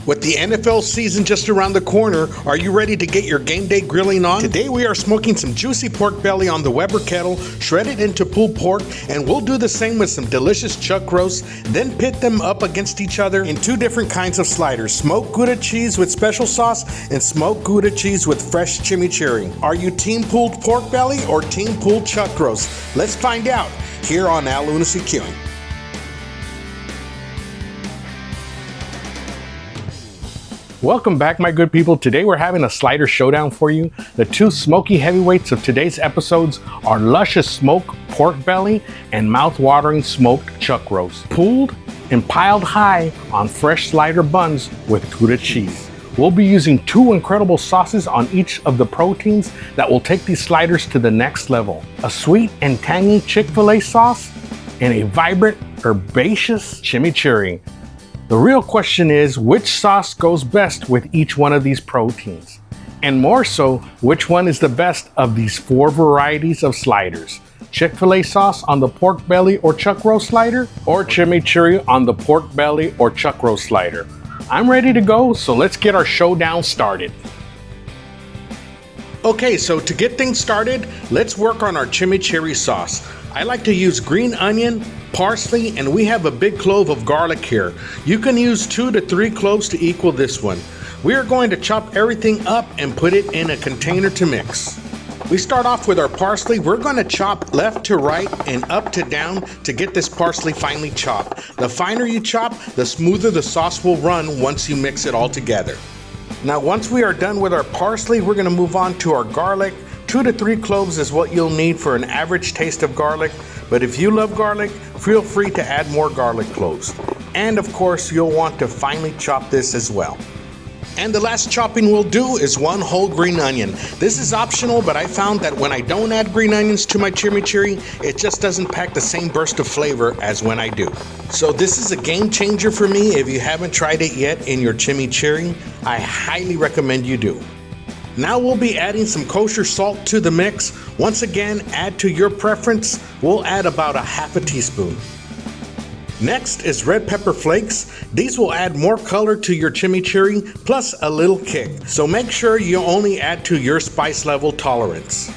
With the NFL season just around the corner, are you ready to get your game day grilling on? Today we are smoking some juicy pork belly on the Weber kettle, shredded into pulled pork, and we'll do the same with some delicious chuck roast, then pit them up against each other in two different kinds of sliders, smoked Gouda cheese with special sauce and smoked Gouda cheese with fresh chimichurri. Are you team pulled pork belly or team pulled chuck roast? Let's find out here on Al Lunacy Queuing. Welcome back, my good people. Today we're having a slider showdown for you. The two smoky heavyweights of today's episodes are luscious smoked pork belly and mouth-watering smoked chuck roast, pulled and piled high on fresh slider buns with Gouda cheese. We'll be using two incredible sauces on each of the proteins that will take these sliders to the next level. A sweet and tangy Chick-fil-A sauce and a vibrant, herbaceous chimichurri. The real question is, which sauce goes best with each one of these proteins? And more so, which one is the best of these four varieties of sliders? Chick-fil-A sauce on the pork belly or chuck roast slider, or chimichurri on the pork belly or chuck roast slider? I'm ready to go, so let's get our showdown started. Okay, so to get things started, let's work on our chimichurri sauce. I like to use green onion, parsley, and we have a big clove of garlic here. You can use 2 to 3 cloves to equal this one. We are going to chop everything up and put it in a container to mix. We start off with our parsley. We're going to chop left to right and up to down to get this parsley finely chopped. The finer you chop, the smoother the sauce will run once you mix it all together. Now once we are done with our parsley, we're going to move on to our garlic. 2 to 3 cloves is what you'll need for an average taste of garlic, but if you love garlic, feel free to add more garlic cloves. And of course, you'll want to finely chop this as well. And the last chopping we'll do is 1 whole green onion. This is optional, but I found that when I don't add green onions to my chimichurri, it just doesn't pack the same burst of flavor as when I do. So this is a game changer for me. If you haven't tried it yet in your chimichurri, I highly recommend you do. Now we'll be adding some kosher salt to the mix. Once again, add to your preference. We'll add about a half a teaspoon. Next is red pepper flakes. These will add more color to your chimichurri, plus a little kick. So make sure you only add to your spice level tolerance.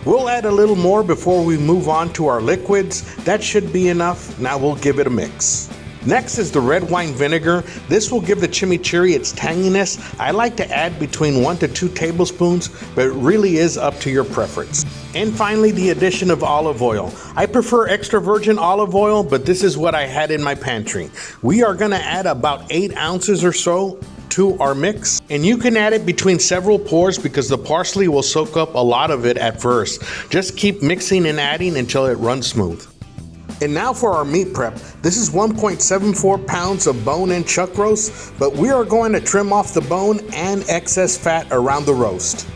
We'll add a little more before we move on to our liquids. That should be enough. Now we'll give it a mix. Next is the red wine vinegar. This will give the chimichurri its tanginess. I like to add between 1 to 2 tablespoons, but it really is up to your preference. And finally, the addition of olive oil. I prefer extra virgin olive oil, but this is what I had in my pantry. We are going to add about 8 ounces or so to our mix, and you can add it between several pours because the parsley will soak up a lot of it at first. Just keep mixing and adding until it runs smooth. And now for our meat prep. This is 1.74 pounds of bone-in chuck roast, but we are going to trim off the bone and excess fat around the roast.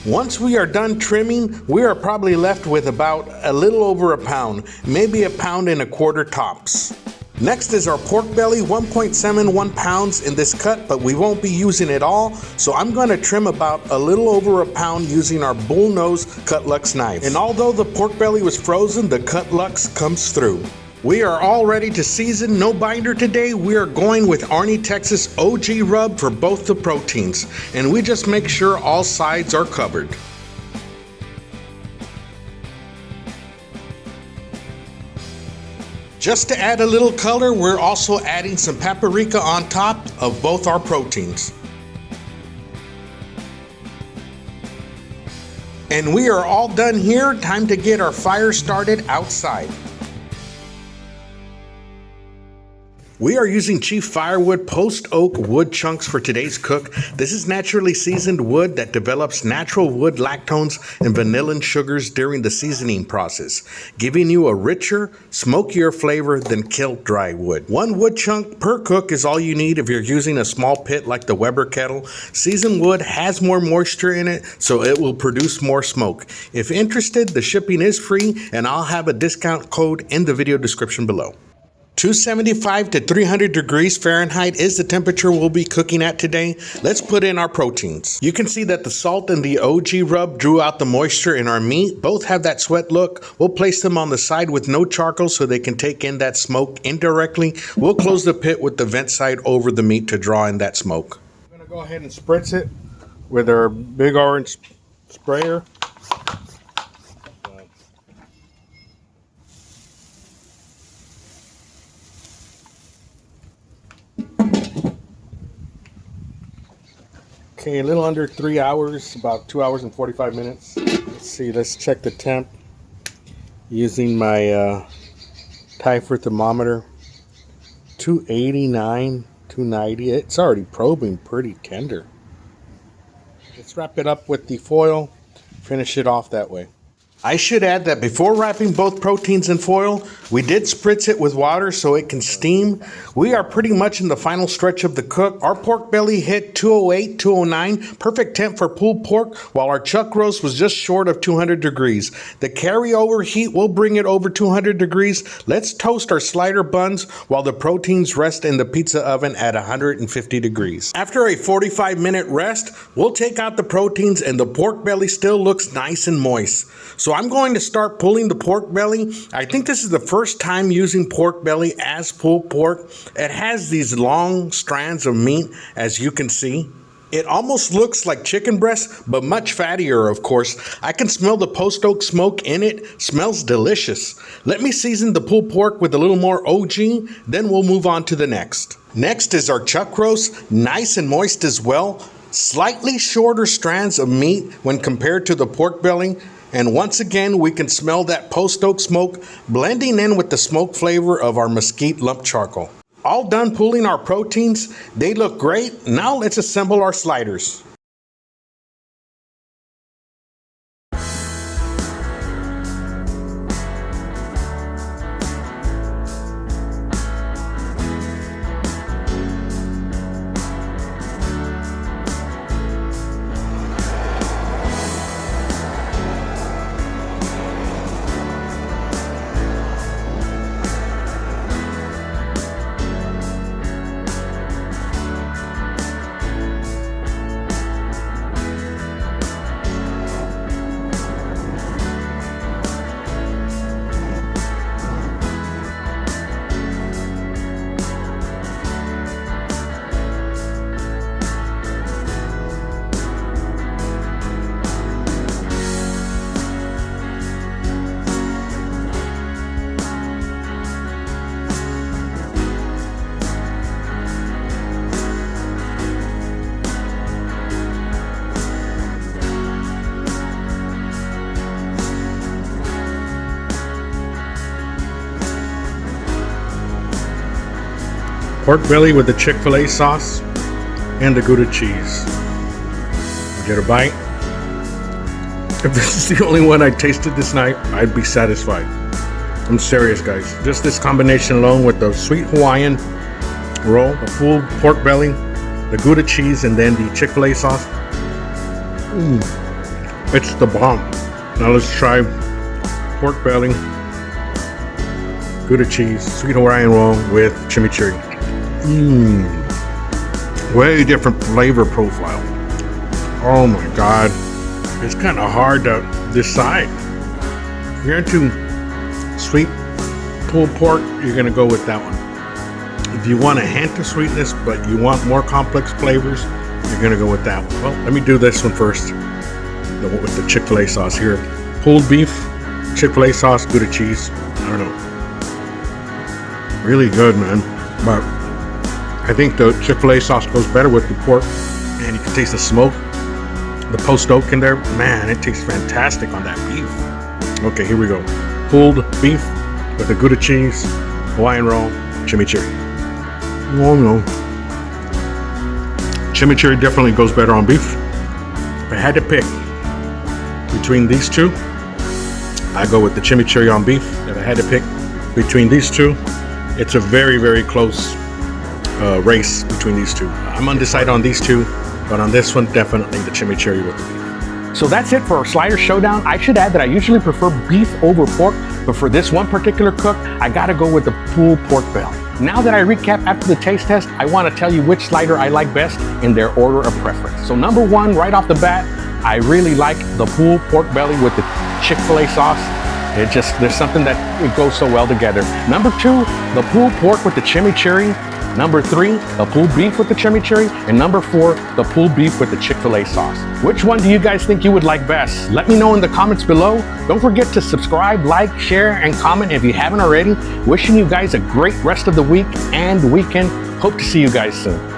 Once we are done trimming, we are probably left with about a little over a pound, maybe 1.25 pounds tops. Next is our pork belly, 1.71 pounds in this cut, but we won't be using it all, so I'm going to trim about a little over a pound using our bullnose Cutlux knife. And although the pork belly was frozen, the Cutlux comes through. We are all ready to season. No binder today. We are going with Arnie, Texas OG rub for both the proteins. And we just make sure all sides are covered. Just to add a little color, we're also adding some paprika on top of both our proteins. And we are all done here. Time to get our fire started outside. We are using Chief Firewood Post Oak wood chunks for today's cook. This is naturally seasoned wood that develops natural wood lactones and vanillin sugars during the seasoning process, giving you a richer, smokier flavor than kiln dry wood. 1 wood chunk per cook is all you need if you're using a small pit like the Weber kettle. Seasoned wood has more moisture in it, so it will produce more smoke. If interested, the shipping is free, and I'll have a discount code in the video description below. 275 to 300 degrees Fahrenheit is the temperature we'll be cooking at today. Let's put in our proteins. You can see that the salt and the OG rub drew out the moisture in our meat. Both have that sweat look. We'll place them on the side with no charcoal so they can take in that smoke indirectly. We'll close the pit with the vent side over the meat to draw in that smoke. I'm gonna go ahead and spritz it with our big orange sprayer. Okay, a little under 3 hours, about 2 hours and 45 minutes. Let's see, let's check the temp using my Typher thermometer. 289, 290. It's already probing pretty tender. Let's wrap it up with the foil, finish it off that way. I should add that before wrapping both proteins in foil, we did spritz it with water so it can steam. We are pretty much in the final stretch of the cook. Our pork belly hit 208, 209, perfect temp for pulled pork, while our chuck roast was just short of 200 degrees. The carryover heat will bring it over 200 degrees. Let's toast our slider buns while the proteins rest in the pizza oven at 150 degrees. After a 45-minute rest, we'll take out the proteins and the pork belly still looks nice and moist. So I'm going to start pulling the pork belly. I think this is the first time using pork belly as pulled pork. It has these long strands of meat, as you can see. It almost looks like chicken breast, but much fattier, of course. I can smell the post oak smoke in it. Smells delicious. Let me season the pulled pork with a little more OG, then we'll move on to the next. Next is our chuck roast, nice and moist as well. Slightly shorter strands of meat when compared to the pork belly. And once again, we can smell that post oak smoke blending in with the smoke flavor of our mesquite lump charcoal. All done pulling our proteins. They look great. Now let's assemble our sliders. Pork belly with the Chick-fil-A sauce and the Gouda cheese. Get a bite. If this is the only one I tasted this night, I'd be satisfied. I'm serious, guys. Just this combination alone with the sweet Hawaiian roll, the pulled pork belly, the Gouda cheese, and then the Chick-fil-A sauce. It's the bomb. Now let's try pork belly, Gouda cheese, sweet Hawaiian roll with chimichurri. Way different flavor profile. Oh my god. It's kind of hard to decide. If you're into sweet pulled pork, you're going to go with that one. If you want a hint of sweetness, but you want more complex flavors, you're going to go with that one. Well, let me do this one first. With the Chick-fil-A sauce here. Pulled beef, Chick-fil-A sauce, Gouda cheese. I don't know. Really good, man. But I think the Chick-fil-A sauce goes better with the pork. And you can taste the smoke, the post oak in there. Man, it tastes fantastic on that beef. Okay, here we go. Pulled beef with the Gouda cheese, Hawaiian roll, chimichurri. Oh no. Chimichurri definitely goes better on beef. If I had to pick between these two, I go with the chimichurri on beef. If I had to pick between these two, it's a very, very close race between these two. I'm undecided on these two, but on this one, definitely the chimichurri with the beef. So that's it for our slider showdown. I should add that I usually prefer beef over pork, But for this one particular cook, I gotta go with the pulled pork belly. Now that I recap after the taste test, I wanna tell you which slider I like best in their order of preference. So number one, right off the bat, I really like the pulled pork belly with the Chick-fil-A sauce. There's something that it goes so well together. Number two, the pulled pork with the chimichurri. Number three, the pulled beef with the chimichurri. And number four, the pulled beef with the Chick-fil-A sauce. Which one do you guys think you would like best? Let me know in the comments below. Don't forget to subscribe, like, share, and comment if you haven't already. Wishing you guys a great rest of the week and weekend. Hope to see you guys soon.